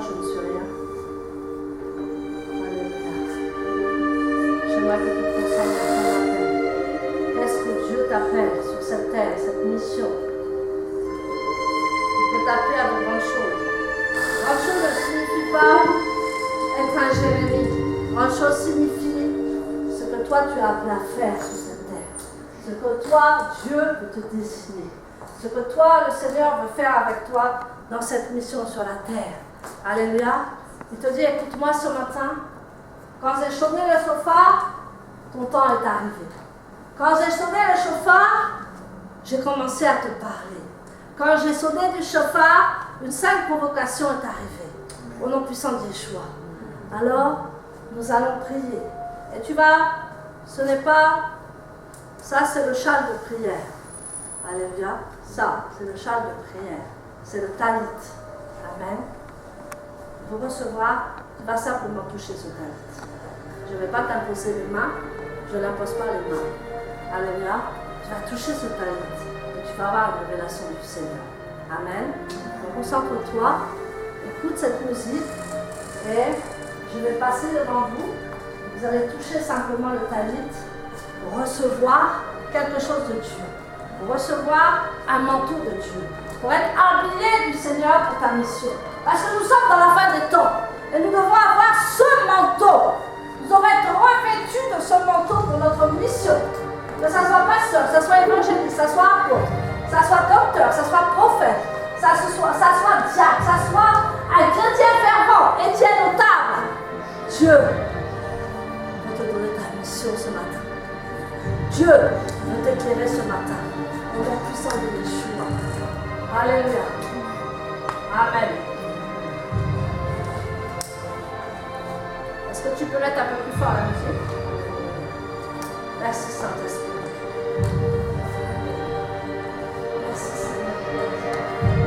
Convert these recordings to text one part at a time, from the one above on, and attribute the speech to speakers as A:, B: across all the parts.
A: je ne suis rien. Alléluia. J'aimerais que tu te concentres sur ton appel. Qu'est-ce que Dieu t'appelle sur cette terre, cette mission? Il peut t'appeler à de grandes choses. Grande chose ne signifie pas être un Jérémie. Grande chose signifie ce que toi tu as appelé à faire sur cette terre. Ce que toi, Dieu veut te dessiner. Ce que toi, le Seigneur veut faire avec toi dans cette mission sur la terre. Alléluia. Il te dit, écoute-moi ce matin. Quand j'ai sonné le chauffard, ton temps est arrivé. Quand j'ai sonné le chauffard, j'ai commencé à te parler. Quand j'ai sonné du chauffard, une seule provocation est arrivée. Au nom puissant de Yeshua. Alors, nous allons prier. Et tu vas, ce n'est pas, ça c'est le châle de prière. Alléluia. Ça, c'est le châle de prière. C'est le talit. Amen. Pour recevoir, tu vas simplement toucher ce talit. Je ne vais pas t'imposer les mains. Je n'impose pas les mains. Alléluia. Tu vas toucher ce talit. Et tu vas avoir une révélation du Seigneur. Amen. Donc concentre-toi. Écoute cette musique. Et je vais passer devant vous. Vous allez toucher simplement le talit pour recevoir quelque chose de Dieu. Pour recevoir un manteau de Dieu. Pour être habillé du Seigneur pour ta mission. Parce que nous sommes dans la fin des temps. Et nous devons avoir ce manteau. Nous devons être revêtus de ce manteau pour notre mission. Que ça soit pasteur, que ça soit évangéliste, que ça soit apôtre, que ça soit docteur, que ça soit prophète, que ça soit diacre, que ça soit un chrétien fervent, Étienne notable. Dieu veut te donner ta mission ce matin. Dieu veut t'éclairer ce matin. Au nom puissant de Yeshua. Alléluia. Amen. Est-ce que tu peux mettre un peu plus fort la musique? Merci Saint-Esprit. Merci Seigneur.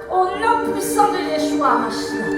A: Au nom puissant de Yeshua, Mashiach.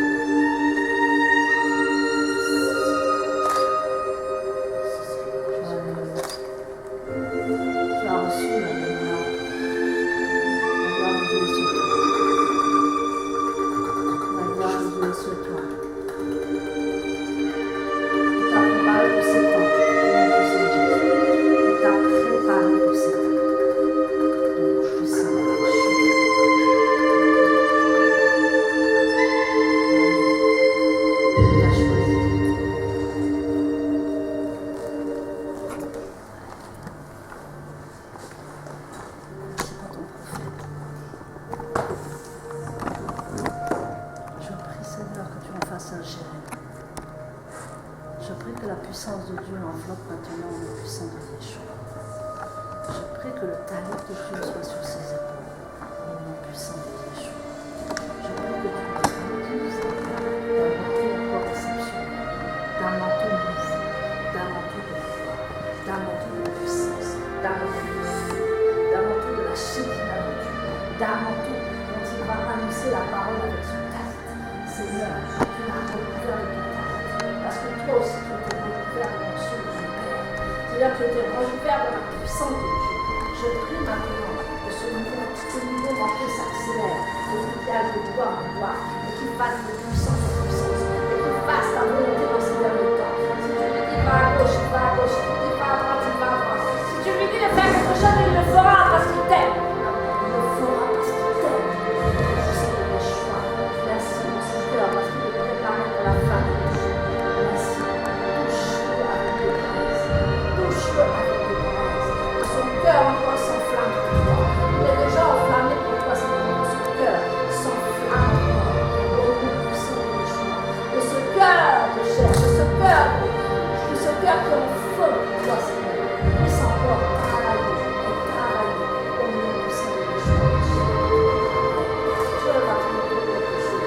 A: puissance de Dieu enveloppe maintenant au nom puissant de Yeshua. Je prie que le talent de Dieu soit sur ses épaules au nom puissant de Yeshua. Je prie que tu conduises d'un manteau encore exceptionnel, d'un manteau nouveau, d'un manteau de gloire, d'un manteau de puissance, d'un manteau de feu, d'un manteau de la Shekinah de Dieu, d'un manteau dont il va annoncer la parole avec son talent. Seigneur, tu m'as recouvert de ton talent, parce que toi aussi tu t'es recouvert de l'onction de ton Père. Seigneur, tu t'es recouvert de la puissance de Dieu. Je prie maintenant que ce niveau manqué s'accélère, que tu ailles de gloire en gloire, et qu'il fasse de puissance en puissance, et qu'il fasse ta volonté dans ces derniers temps. Si tu lui dis va à gauche, il va à gauche. Si tu lui dis va à droite, il va à droite. Si tu lui dis de faire quelque chose, il le fera parce qu'il t'aime. Il le fera parce qu'il t'aime. Je sais que les choix. Merci dans son cœur parce qu'il est préparé pour la fin de vie. Merci. Touche-le avec des grâces. Touche-le avec des grâces. Son cœur encore s'enflamme pour toi. Il est déjà enflammé pour toi, Seigneur. Son cœur s'enflamme encore. Au nom puissant de Yeshua. De ce cœur de chair, de ce cœur qui est en feu pour toi, Seigneur. Puisse encore travailler et travailler au nom puissant de Yeshua. Dieu va te montrer quelque chose.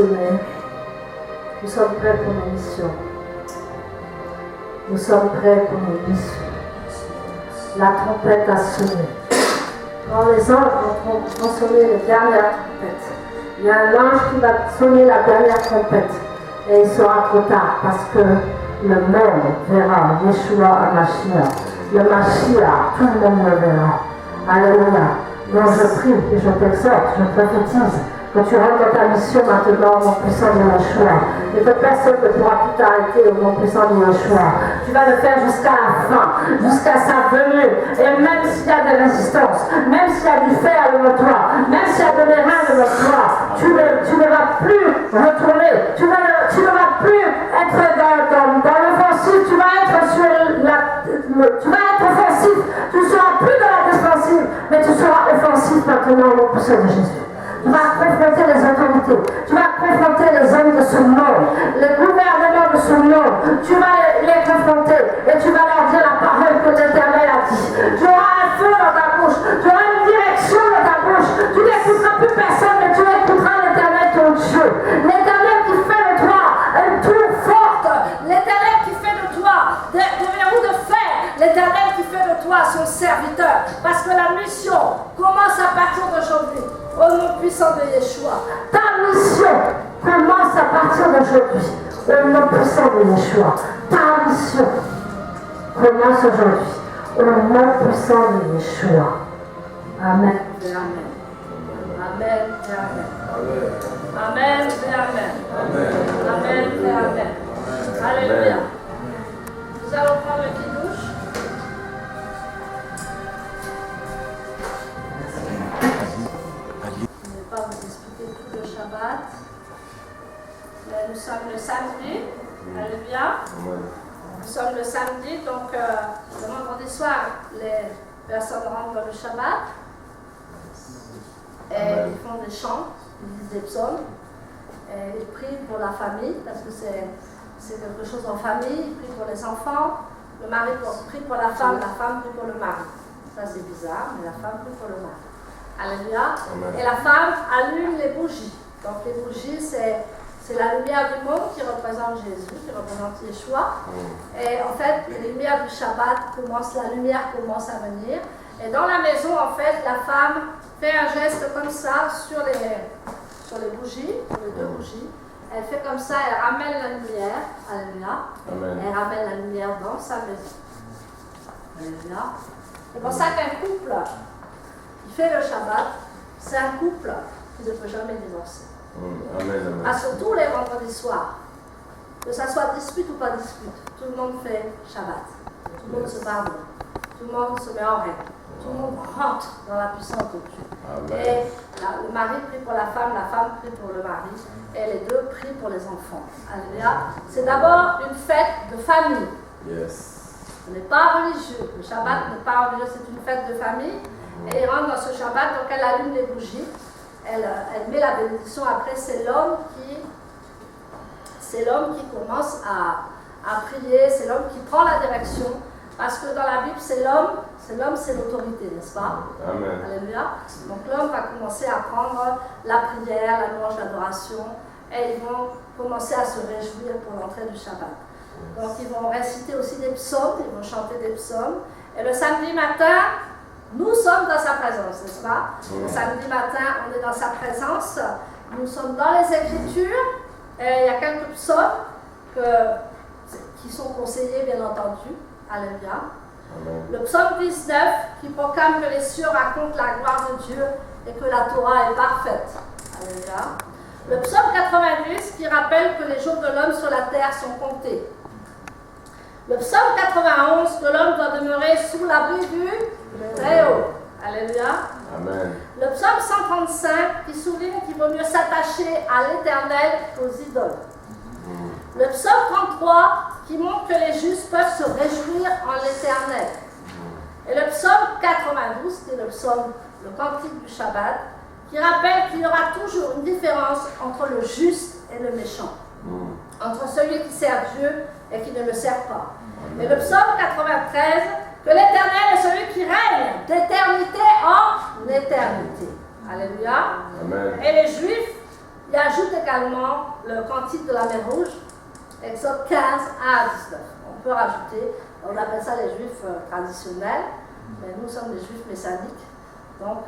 A: sonné. Nous sommes prêts pour nos missions. Nous sommes prêts pour nos missions. La trompette a sonné. Quand les anges vont sonner les dernières trompettes, il y a un ange qui va sonner la dernière trompette. Et il sera trop tard parce que le monde verra Yeshua HaMashiach. Le Mashiach, tout le monde le verra. Alléluia. Donc je prie et je t'exhorte, je prophétise que tu rentres dans ta mission maintenant au nom puissant de Yeshua. Et que personne ne pourra plus t'arrêter au nom puissant de Yeshua. Tu vas le faire jusqu'à la fin, jusqu'à sa venue. Et même s'il y a de résistance, même s'il y a du fer devant toi, même s'il y a de l'airain devant toi, tu ne vas plus retourner. Tu ne vas plus être dans l'offensive. Tu vas être tu vas être offensif. Tu ne seras plus dans la défensive, mais tu seras offensif maintenant au nom puissant de Jésus. Tu vas confronter les autorités, tu vas confronter les hommes de ce monde, les gouvernements de ce monde, tu vas les confronter et tu vas leur dire la parole que l'Éternel a dit. Tu auras un feu dans ta bouche, tu auras une direction dans ta bouche, tu n'écouteras plus personne, mais tu écouteras l'Éternel ton Dieu. L'Éternel qui fait de toi une tour forte, l'Éternel qui fait de toi des verrous de fer, l'Éternel qui fait de toi son serviteur, parce que la mission commence à partir d'aujourd'hui. Au nom puissant de Yeshua. Ta mission commence à partir d'aujourd'hui. Au nom puissant de Yeshua. Ta mission commence aujourd'hui. Au nom puissant de Yeshua. Amen. Amen. Amen. Amen. Amen. Amen. Amen. Amen. Alléluia. Nous allons prendre le kidouche. Pas vous expliquer tout le Shabbat. Nous sommes le samedi. Alléluia. Nous sommes le samedi, donc le vendredi soir, les personnes rentrent dans le Shabbat et ils font des chants, ils disent des psaumes, et ils prient pour la famille parce que c'est quelque chose en famille. Ils prient pour les enfants, le mari prie pour la femme prie pour le mari. Ça c'est bizarre, mais la femme prie pour le mari. Alléluia. Et la femme allume les bougies. Donc les bougies, c'est la lumière du monde qui représente Jésus, qui représente Yeshua. Et en fait, les lumières du Shabbat la lumière commence à venir. Et dans la maison, en fait, la femme fait un geste comme ça sur les bougies, sur les deux bougies. Elle fait comme ça, elle ramène la lumière. Alléluia. Elle ramène la lumière dans sa maison. Alléluia. C'est pour ça qu'un couple qui fait le Shabbat, c'est un couple qui ne peut jamais divorcer.
B: Amen.
A: Surtout les vendredis soirs. Que ça soit dispute ou pas dispute, tout le monde fait Shabbat. Tout le monde se parle. Tout le monde se met en règle. Tout le monde rentre dans la puissance de Dieu.
B: Amen.
A: Et le mari prie pour la femme prie pour le mari, et les deux prient pour les enfants. Alléluia. C'est d'abord une fête de famille.
B: Yes.
A: Ce n'est pas religieux. Le Shabbat n'est pas religieux, c'est une fête de famille. Et il rentre dans ce Shabbat, donc elle allume les bougies, elle met la bénédiction. Après, c'est l'homme qui commence à prier, c'est l'homme qui prend la direction. Parce que dans la Bible, c'est l'homme, c'est l'autorité, n'est-ce pas?
B: Amen.
A: Alléluia. Donc l'homme va commencer à prendre la prière, la louange, l'adoration, et ils vont commencer à se réjouir pour l'entrée du Shabbat. Donc ils vont réciter aussi des psaumes, ils vont chanter des psaumes. Et le samedi matin, nous sommes dans sa présence, n'est-ce pas? Le samedi matin, on est dans sa présence. Nous sommes dans les Écritures. Et il y a quelques psaumes qui sont conseillés, bien entendu. Alléluia. Le psaume 19 qui proclame que les cieux racontent la gloire de Dieu et que la Torah est parfaite. Alléluia. Le psaume 90 qui rappelle que les jours de l'homme sur la terre sont comptés. Le psaume 91 que l'homme doit demeurer sous l'abri du Très-Haut. Alléluia.
B: Amen.
A: Le psaume 135 qui souligne qu'il vaut mieux s'attacher à l'Éternel qu'aux idoles. Le psaume 33 qui montre que les justes peuvent se réjouir en l'Éternel. Et le psaume 92 qui est le cantique du Shabbat, qui rappelle qu'il y aura toujours une différence entre le juste et le méchant. Entre celui qui sert Dieu et qui ne le sert pas. Et le psaume 93, que l'Éternel est celui qui règne d'éternité en éternité. Alléluia.
B: Amen.
A: Et les Juifs, Il ajoute également le cantique de la mer Rouge, Exode 15 à 19. On peut rajouter, on appelle ça les juifs traditionnels, mais nous sommes des juifs messianiques, donc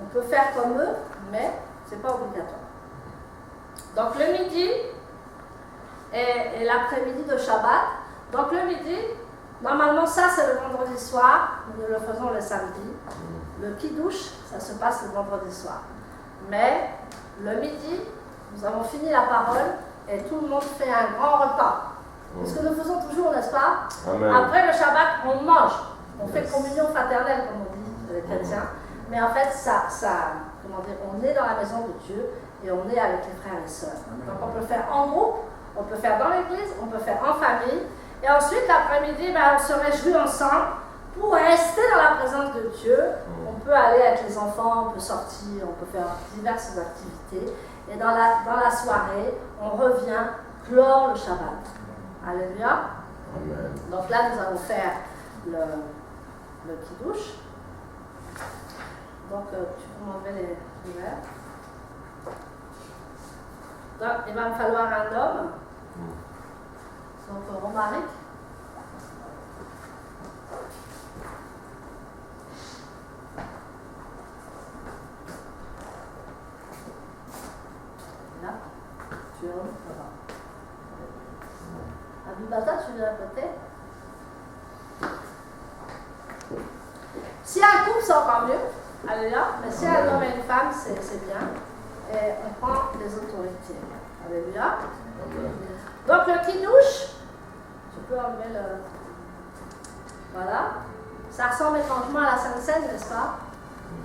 A: on peut faire comme eux, mais ce n'est pas obligatoire. Donc le midi et l'après-midi de Shabbat. Donc le midi, normalement ça c'est le vendredi soir, nous le faisons le samedi. Le kidouche, ça se passe le vendredi soir. Mais le midi, nous avons fini la parole et tout le monde fait un grand repas. C'est ce que nous faisons toujours, n'est-ce pas?
B: Amen.
A: Après le Shabbat, on mange. On fait communion fraternelle, comme on dit les chrétiens. Mais en fait, comment dire, on est dans la maison de Dieu et on est avec les frères et sœurs. Donc on peut faire en groupe, on peut faire dans l'église, on peut faire en famille. Et ensuite, l'après-midi, on se réjouit ensemble pour rester dans la présence de Dieu. On peut aller avec les enfants, on peut sortir, on peut faire diverses activités. Et dans la soirée, on revient clore le Shabbat. Alléluia.
B: Amen.
A: Donc là, nous allons faire le kidouche. Donc, tu peux m'enlever les verres. Donc, il va me falloir un homme. Donc, Romaric. Là, tu es où? Abibata, tu viens à côté. Si un couple, c'est encore mieux. Alléluia. Mais si un homme et une femme, c'est bien. Et on prend les autorités. Alléluia. Donc le kidouche, tu peux enlever le... Voilà. Ça ressemble étrangement à la Sainte Seine, n'est-ce pas?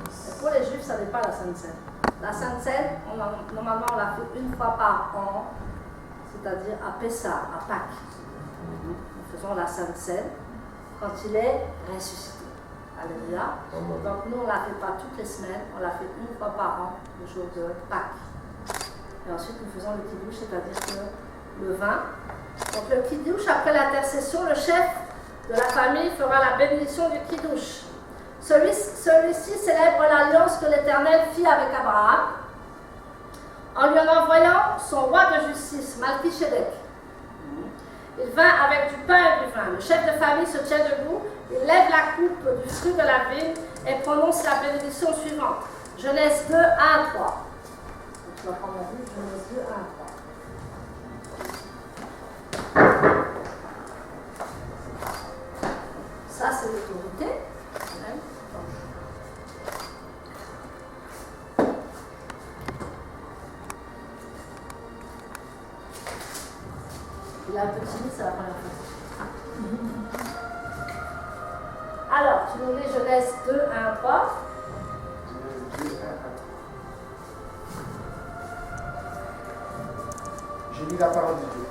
A: Et pour les Juifs, ça n'est pas la Sainte Seine. La Sainte Seine, normalement, on la fait une fois par an, c'est-à-dire à Pessah, à Pâques. Nous faisons la Sainte Seine quand il est ressuscité. Alléluia. Donc nous, on ne la fait pas toutes les semaines, on la fait une fois par an, le jour de Pâques. Et ensuite, nous faisons le kidouche, c'est-à-dire que le vin. Donc le kidouche, après l'intercession, le chef de la famille fera la bénédiction du kidouche. Celui-ci célèbre l'alliance que l'Éternel fit avec Abraham en lui envoyant son roi de justice, Malkichedek. Il vint avec du pain et du vin. Le chef de famille se tient debout, il lève la coupe du fruit de la vigne et prononce la bénédiction suivante. Genèse 2, 1 à 3. Tu vas prendre la Bible, Genèse 2, 1 à 3. Ça, c'est l'autorité. Il a un peu timide, c'est la première fois. Alors, tu nous lis Genèse 2, 1 à 3.
C: Je lis la parole de Dieu.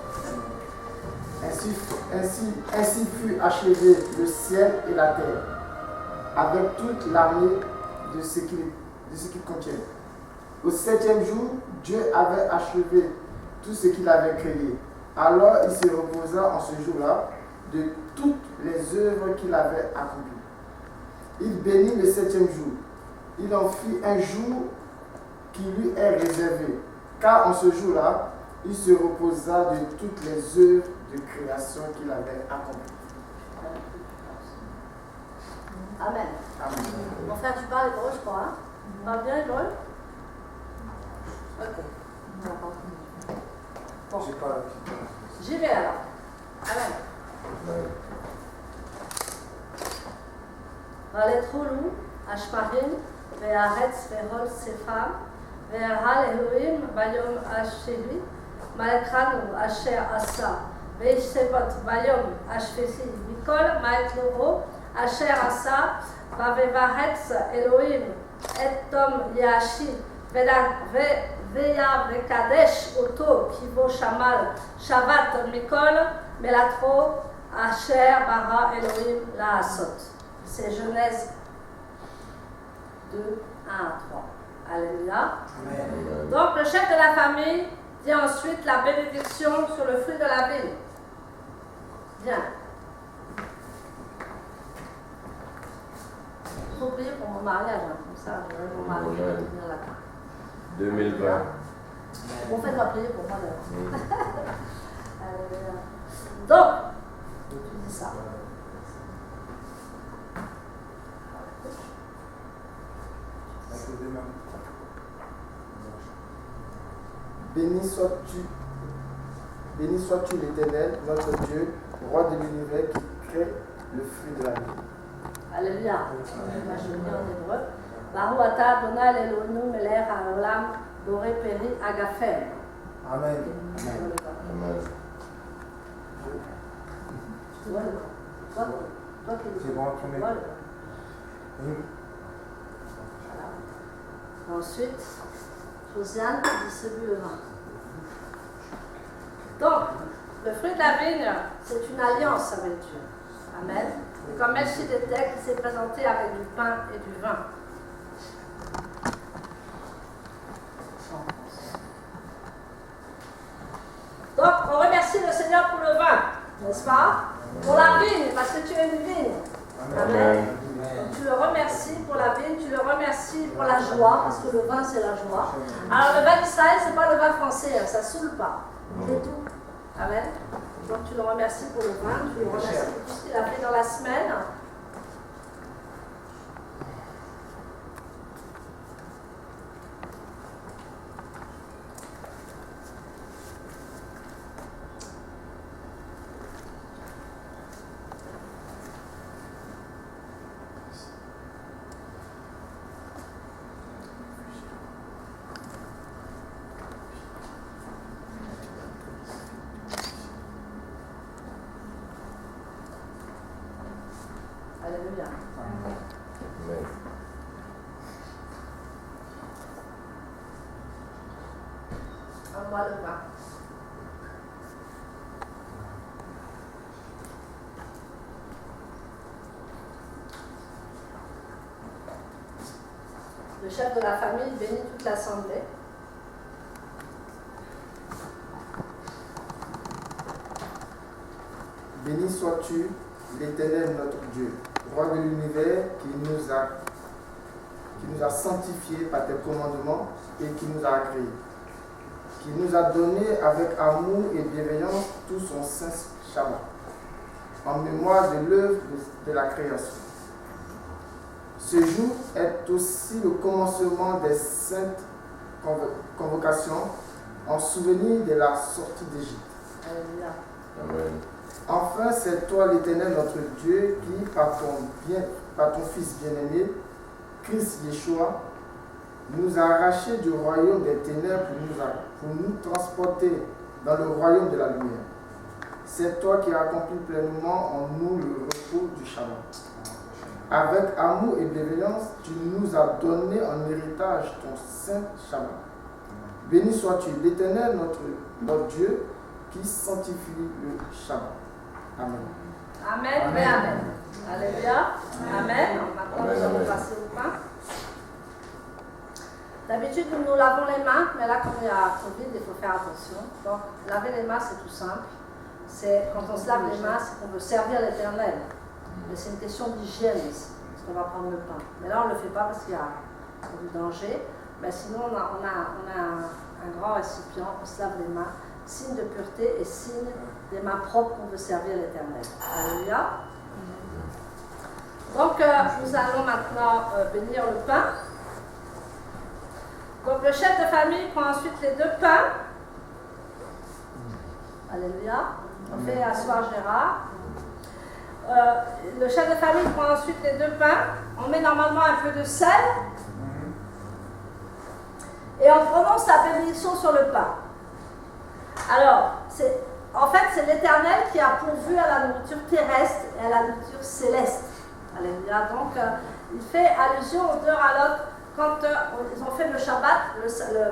C: Ainsi fut achevé le ciel et la terre, avec toute l'armée de ce qu'ils contiennent. Au 7e jour, Dieu avait achevé tout ce qu'il avait créé. Alors il se reposa en ce jour-là de toutes les œuvres qu'il avait accomplies. Il bénit le 7e jour. Il en fit un jour qui lui est réservé, car en ce jour-là, il se reposa de toutes les œuvres de création qu'il avait accomplies.
A: Amen.
C: Amen.
A: Mon frère, tu parles hébreu, je crois. Hein? Tu parles bien hébreu? Ok. Bon. J'y vais alors. Amen. Valetchulu, Ashmarim, Ve'aretz, Ve'hol, Sepham, Ve'erha Elohim, Bayom Asheri, Malekhranu, Asher Asa, Ve'ishsebot, Bayom Ashfesi, Mikol, Maeklovo, Asher Asa, Vavevaretz, Elohim, Et Tom Yashi, Veya Vekadesh Oto Kivo Shamal Shavat Mikol Melatro Asher Bara Elohim Laasot. C'est Genèse 2, 1 à 3. Alléluia. Amen. Donc le chef de la famille dit ensuite la bénédiction sur le fruit de la vigne. Bien. Il faut prier pour mon mariage, hein. Comme ça, je vais mon mariage venir là-bas.
B: 2020.
A: Bon, faites va prier pour moi d'abord. Alléluia. Donc, tu dis ça.
C: Béni sois-tu l'Éternel, notre Dieu, roi de l'univers qui crée le fruit de la vie.
A: Alléluia. Moi, je lis en hébreu. Baruch atah Adonai Eloheinu melech haolam boré peri agaphem.
C: Amen.
B: Amen.
A: Tu vois le corps. Toi qui
C: C'est bon, tu mets.
A: vois le corps. Voilà. Ensuite, Josiane distribue le vin. Donc, le fruit de la vigne, c'est une alliance avec Dieu. Amen. Et comme Melchizedek qui s'est présenté avec du pain et du vin. Donc, on remercie le Seigneur pour le vin, n'est-ce pas? Pour la vigne, parce que tu es une vigne. Amen. Donc, tu le remercies pour la vigne, tu le remercies pour la joie, parce que le vin, c'est la joie. Alors, le vin d'Israël, ce n'est pas le vin français, hein, ça ne saoule pas. C'est tout. Amen. Donc, tu le remercies pour le vin, tu le remercies pour tout ce qu'il a fait dans la semaine. Alléluia.
B: Amen.
A: Envoie le vin. Le chef de la famille bénit toute l'assemblée.
C: Béni sois-tu, l'Éternel notre Dieu, roi de l'univers qui nous a sanctifiés par tes commandements et qui nous a agréés, qui nous a donné avec amour et bienveillance tout son saint Shabbat, en mémoire de l'œuvre de la création. Ce jour est aussi le commencement des saintes convocations en souvenir de la sortie d'Égypte.
A: Alléluia.
B: Amen.
C: Enfin, c'est toi l'Éternel notre Dieu qui, par ton Fils bien-aimé, Christ Yeshua, nous a arrachés du royaume des ténèbres pour nous transporter dans le royaume de la lumière. C'est toi qui as accompli pleinement en nous le repos du Shabbat. Avec amour et bienveillance, tu nous as donné en héritage ton saint Shabbat. Béni sois-tu, l'Éternel notre Dieu, qui sanctifie le Shabbat. Amen.
A: Amen. Amen. Amen. Alléluia. Amen. Maintenant, nous allons passer au pain. D'habitude, nous lavons les mains, mais là, comme il y a Covid, il faut faire attention. Donc, laver les mains, c'est tout simple. C'est quand on se lave les mains, c'est qu'on veut servir l'Éternel. Mais c'est une question d'hygiène ici, parce qu'on va prendre le pain. Mais là, on ne le fait pas parce qu'il y a du danger. Mais sinon, on a un grand récipient, on se lave les mains, signe de pureté et signe des mains propres qu'on veut servir l'Éternel. Alléluia. Donc, nous allons maintenant bénir le pain. Donc, le chef de famille prend ensuite les deux pains. Alléluia. On fait asseoir Gérard. Le chef de famille prend ensuite les deux pains. On met normalement un peu de sel. Et on prononce la bénédiction sur le pain. Alors, en fait, c'est l'Éternel qui a pourvu à la nourriture terrestre et à la nourriture céleste. Alléluia. Donc, il fait allusion aux deux à l'autre. Quand ils ont fait le Shabbat, le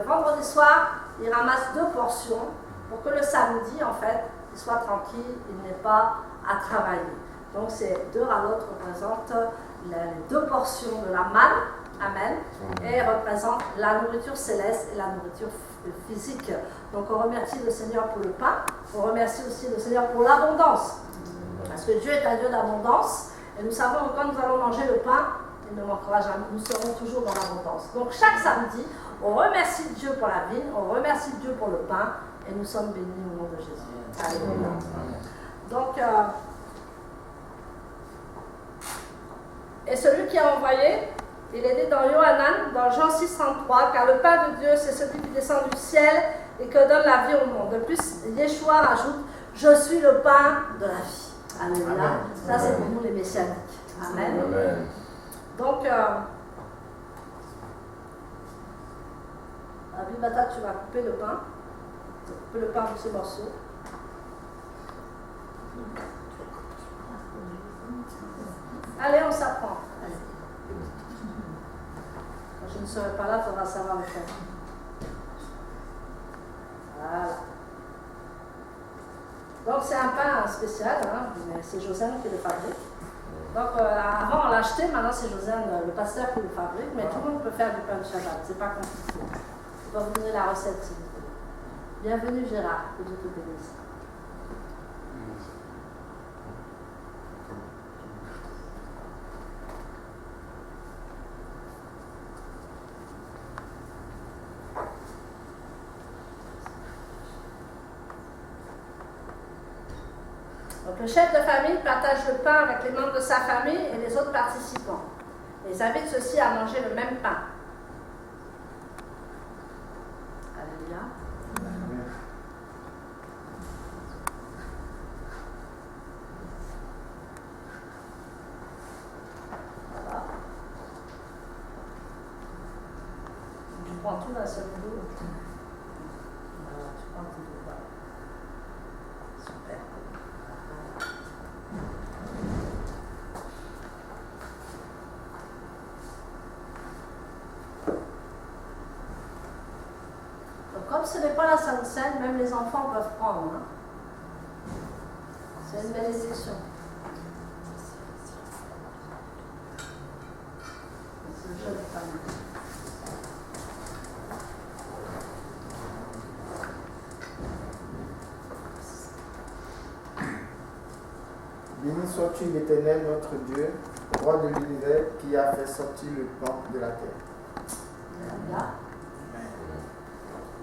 A: vendredi soir, ils ramassent deux portions pour que le samedi, en fait, il soit tranquille, il n'ait pas à travailler. Donc, ces deux à l'autre représentent les deux portions de la manne. Amen. Et représente la nourriture céleste et la nourriture physique. Donc on remercie le Seigneur pour le pain. On remercie aussi le Seigneur pour l'abondance. Parce que Dieu est un Dieu d'abondance. Et nous savons que quand nous allons manger le pain, il ne manquera jamais. Nous serons toujours dans l'abondance. Donc chaque samedi, On remercie Dieu pour la vie, on remercie Dieu pour le pain, et nous sommes bénis au nom de Jésus. Alléluia. Donc, et celui qui a envoyé, il est dit dans Yohanan, dans Jean 6,33, car le pain de Dieu, c'est celui qui descend du ciel et que donne la vie au monde. De plus, Yeshua rajoute, je suis le pain de la vie. Alléluia. Ça, c'est pour nous les messianiques. Amen.
B: Amen.
A: Donc, Abibata, tu vas couper le pain. Tu vas couper le pain de ce morceau. Allez, on s'apprend. Quand je ne serai pas là, tu vas savoir le faire. Voilà. Donc, c'est un pain spécial, hein, mais c'est Josiane qui le fabrique. Donc, avant, on l'achetait, maintenant, c'est Josiane, le pasteur, qui le fabrique, mais tout le monde peut faire du pain de Shabbat, c'est pas compliqué. Je vais vous donner la recette, s'il vous plaît. Bienvenue, Gérard, que Dieu te bénisse. Donc, le chef de famille partage le pain avec les membres de sa famille et les autres participants. Ils invitent ceux-ci à manger le même pain. Alléluia. Voilà. Tu prends tout d'un seul coup. Voilà, tu prends tout. Voilà. Super. Comme ce n'est pas la Sainte Seine, même les enfants peuvent prendre. Hein. C'est une bénédiction. C'est une jolie famille.
C: Béni sois-tu l'Éternel, notre Dieu, roi de l'univers, qui a fait sortir le pain de la terre.
A: Là.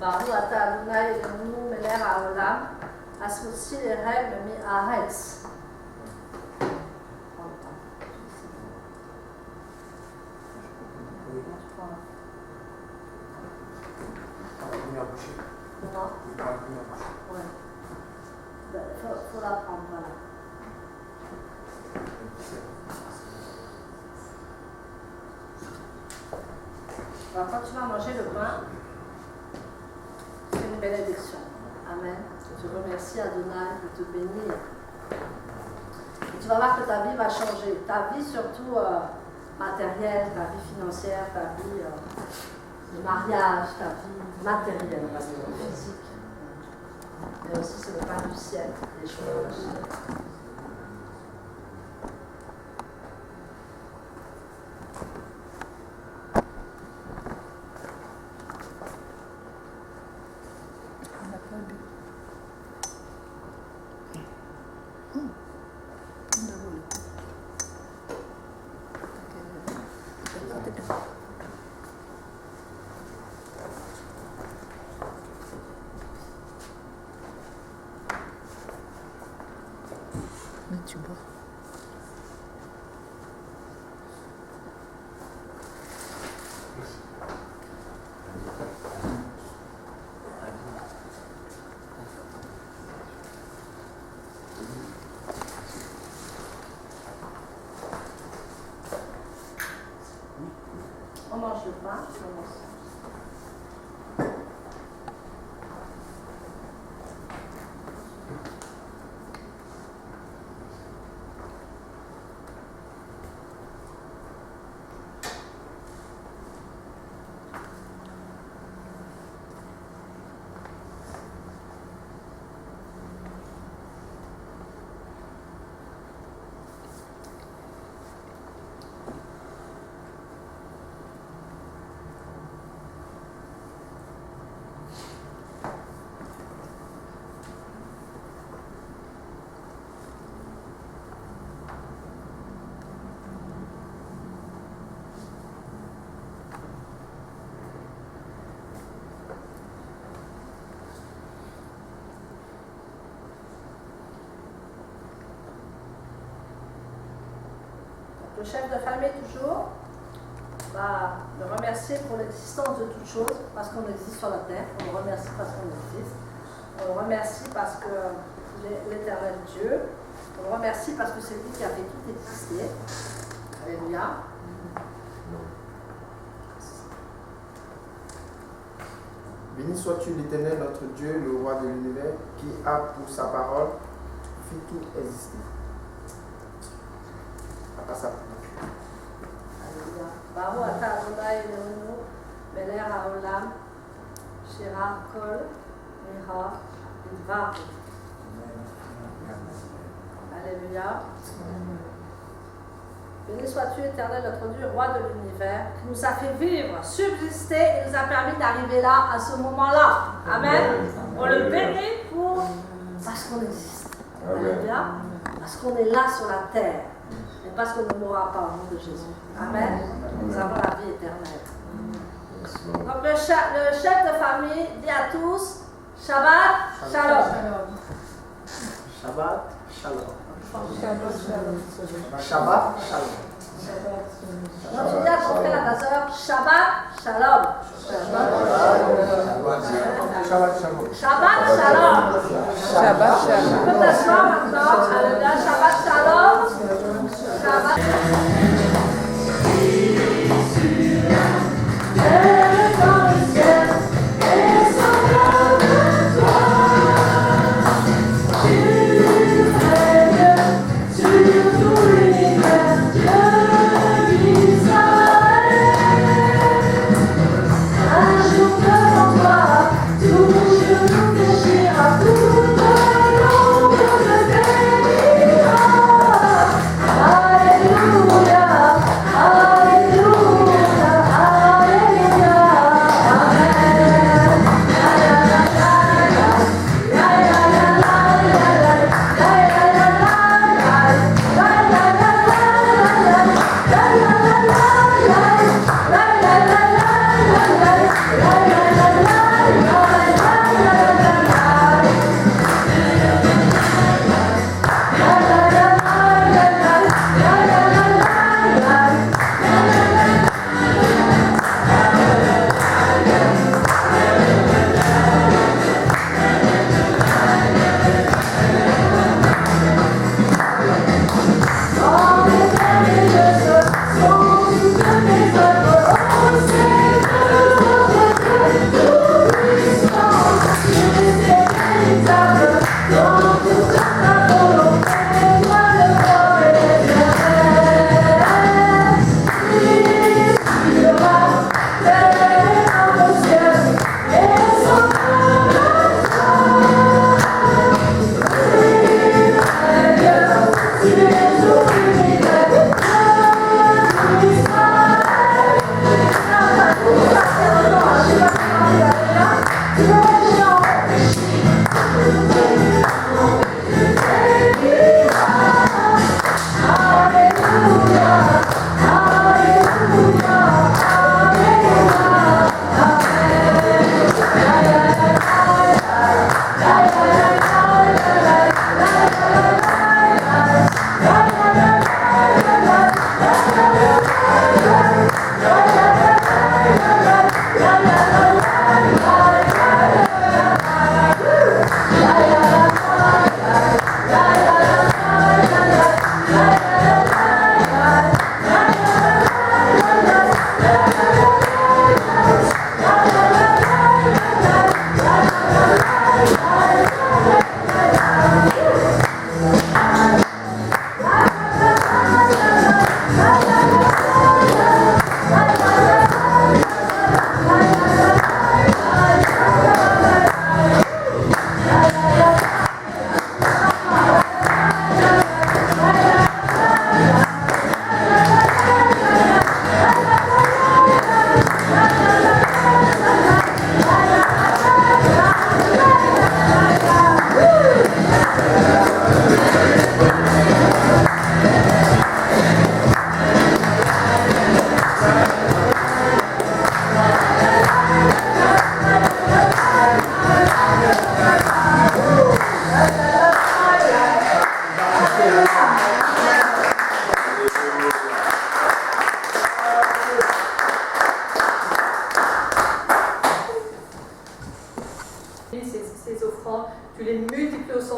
A: Baruch ata Adonai Eloheinu melech haolam, asmutzi l'ereg mi'aretz. Non. Ouais. Faut la prendre, voilà. Alors, quand tu vas manger le pain, c'est une bénédiction. Amen. Je remercie Adonai de te bénir. Et tu vas voir que ta vie va changer. Ta vie surtout matérielle, ta vie financière, ta vie de mariage, ta vie matérielle, parce que physique. Mais aussi c'est le pain du ciel, les choses.
D: Tu bois.
A: On mange le pain, on mange ça. Donc le chef de famille toujours va le remercier pour l'existence de toutes choses, parce qu'on existe sur la terre. On le remercie parce qu'on existe. On le remercie parce qu'il est l'éternel Dieu. On le remercie parce que c'est lui qui a fait tout exister. Alléluia.
C: Béni sois-tu l'Éternel, notre Dieu, le roi de l'univers, qui a pour sa parole fait tout exister. Papa, ça.
A: Alléluia. Baruch atah Adonai Eloheinu, melech haolam, shira kol mira bidvar. Alléluia. Béni sois-tu, Éternel, notre Dieu, roi de l'univers, qui nous a fait vivre, subsister et nous a permis d'arriver là, à ce moment-là. Amen. On le bénit parce qu'on existe. Alléluia. Parce qu'on est là sur la terre. Et parce qu'on ne mourra pas au nom de Jésus. Amen. Nous avons la vie éternelle. Donc le chef de famille dit à tous, Shabbat Shalom.
C: Shabbat Shalom.
D: Shabbat
C: Shabbat Shalom.
A: Donc je dis à ton frère, à ta soeur, Shabbat Shalom.
C: Shabbat Shalom.
A: Shabbat Shalom.
D: Shabbat Shalom.
A: Tu peux t'asseoir maintenant. Alléluia. Shabbat Shalom. Shabbat Alléluia.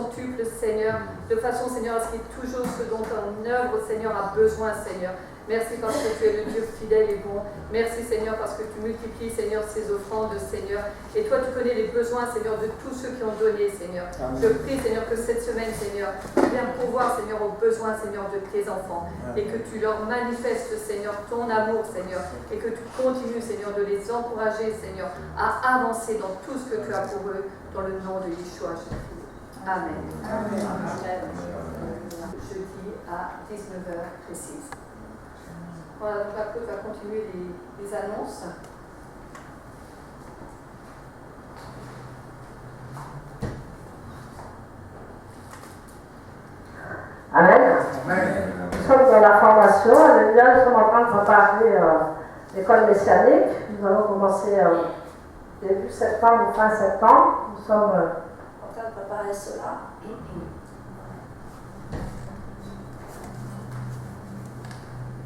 E: centuple, Seigneur, de façon, Seigneur, à ce qu'il y ait toujours ce dont ton œuvre, Seigneur, a besoin, Seigneur. Merci parce que tu es le Dieu fidèle et bon. Merci, Seigneur, parce que tu multiplies, Seigneur, ces offrandes, Seigneur. Et toi, tu connais les besoins, Seigneur, de tous ceux qui ont donné, Seigneur.
C: Amen.
E: Je prie, Seigneur, que cette semaine, Seigneur, tu viennes pourvoir, Seigneur, aux besoins, Seigneur, de tes enfants. Et que tu leur manifestes, Seigneur, ton amour, Seigneur. Et que tu continues, Seigneur, de les encourager, Seigneur, à avancer dans tout ce que tu as pour eux, dans le nom de Yeshua Jésus. Amen. Amen. Amen. Jeudi à 19h précise. Voilà, donc après, on va continuer les annonces.
A: Amen.
C: Amen.
A: Nous sommes dans la formation. Alléluia, nous sommes en train de préparer l'école messianique. Nous allons commencer début septembre ou fin septembre. Nous sommes en train de préparer cela.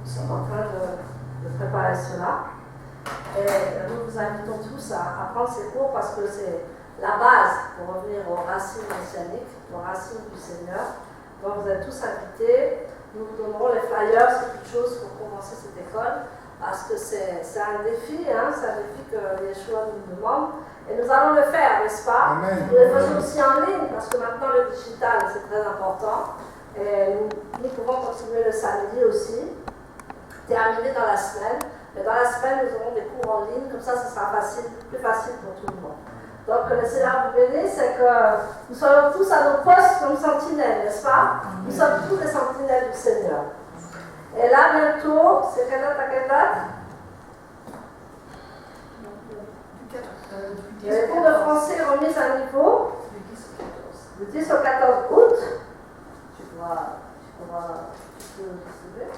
A: Nous sommes en train de préparer cela. Et nous vous invitons tous à prendre ces cours parce que c'est la base pour revenir aux racines messianiques, aux racines du Seigneur. Donc vous êtes tous invités. Nous vous donnerons les flyers, c'est quelque chose pour commencer cette école. Parce que c'est un défi, hein, c'est un défi que Yeshua nous demande. Et nous allons le faire, n'est-ce pas?
C: Amen.
A: Nous le faisons aussi en ligne, parce que maintenant le digital, c'est très important. Et nous pouvons continuer le samedi aussi, terminer dans la semaine. Mais dans la semaine, nous aurons des cours en ligne, comme ça, ce sera plus facile pour tout le monde. Donc, le Seigneur vous bénisse, c'est que nous soyons tous à nos postes comme sentinelles, n'est-ce pas? Nous sommes tous des sentinelles du Seigneur. Et là, bientôt, c'est quelle date à quelle date? Les cours de français remis à niveau. Du 10 au 14 août. Tu peux distribuer.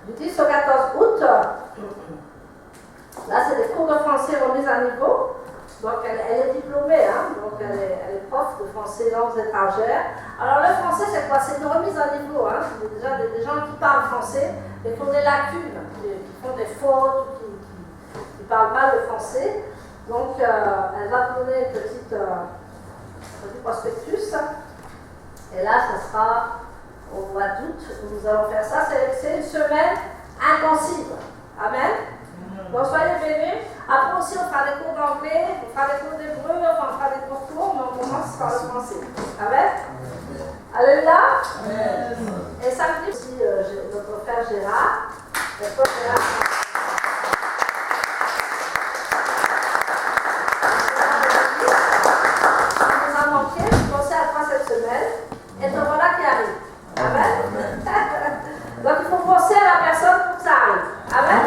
A: Du 10 au 14 août. Là, c'est des cours de français remis à niveau. Donc, elle est diplômée, hein? Donc elle est prof de français langues étrangères. Alors, le français, c'est quoi? C'est une remise à niveau. Hein? C'est déjà des gens qui parlent français, mais qui ont des lacunes, qui font des fautes, qui parlent mal le français. Donc, elle va vous donner un petit prospectus. Et là, ça sera au mois d'août où nous allons faire ça. C'est une semaine intensive. Amen. Donc soyez bénis. Après aussi, on fera des cours d'anglais, on fera des cours d'hébreu, on fera des cours courts, mais on commence par le français. Amen. Alléluia. Et samedi aussi, notre frère Gérard. Notre frère Gérard. Il nous a manqué, je pensais à toi cette semaine, et te voilà qui arrive. Amen. Donc il faut penser à la personne pour que ça arrive. Amen.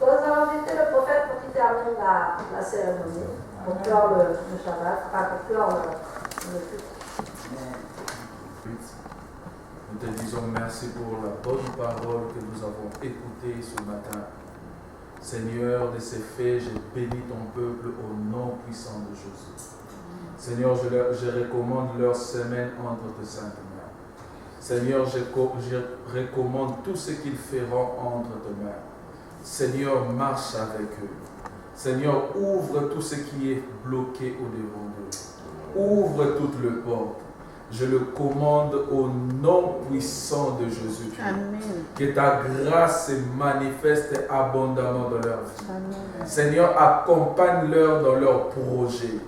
A: Donc nous allons inviter le prophète pour qu'il termine la cérémonie, pour clore le Shabbat, enfin pour clore le culte.
F: Nous te disons merci pour la bonne parole que nous avons écoutée ce matin. Seigneur, de ces faits, je bénis ton peuple au nom puissant de Jésus. Seigneur, je recommande leur semaine entre tes saintes mains. Seigneur, je recommande tout ce qu'ils feront entre tes mains. Seigneur, marche avec eux. Seigneur, ouvre tout ce qui est bloqué au-devant d'eux. Ouvre toutes les portes. Je le commande au nom puissant de Jésus.
D: Amen.
F: Que ta grâce se manifeste abondamment dans leur vie.
D: Amen.
F: Seigneur, accompagne-leur dans leurs projets.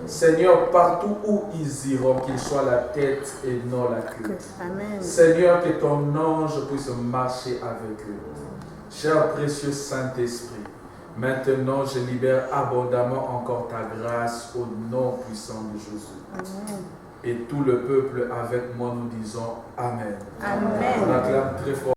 F: Seigneur, partout où ils iront, qu'ils soient la tête et non la queue.
D: Amen.
F: Seigneur, que ton ange puisse marcher avec eux. Cher précieux Saint-Esprit, maintenant je libère abondamment encore ta grâce au nom puissant de Jésus.
D: Amen.
F: Et tout le peuple avec moi nous disons Amen.
D: Amen.
F: On acclame très fort.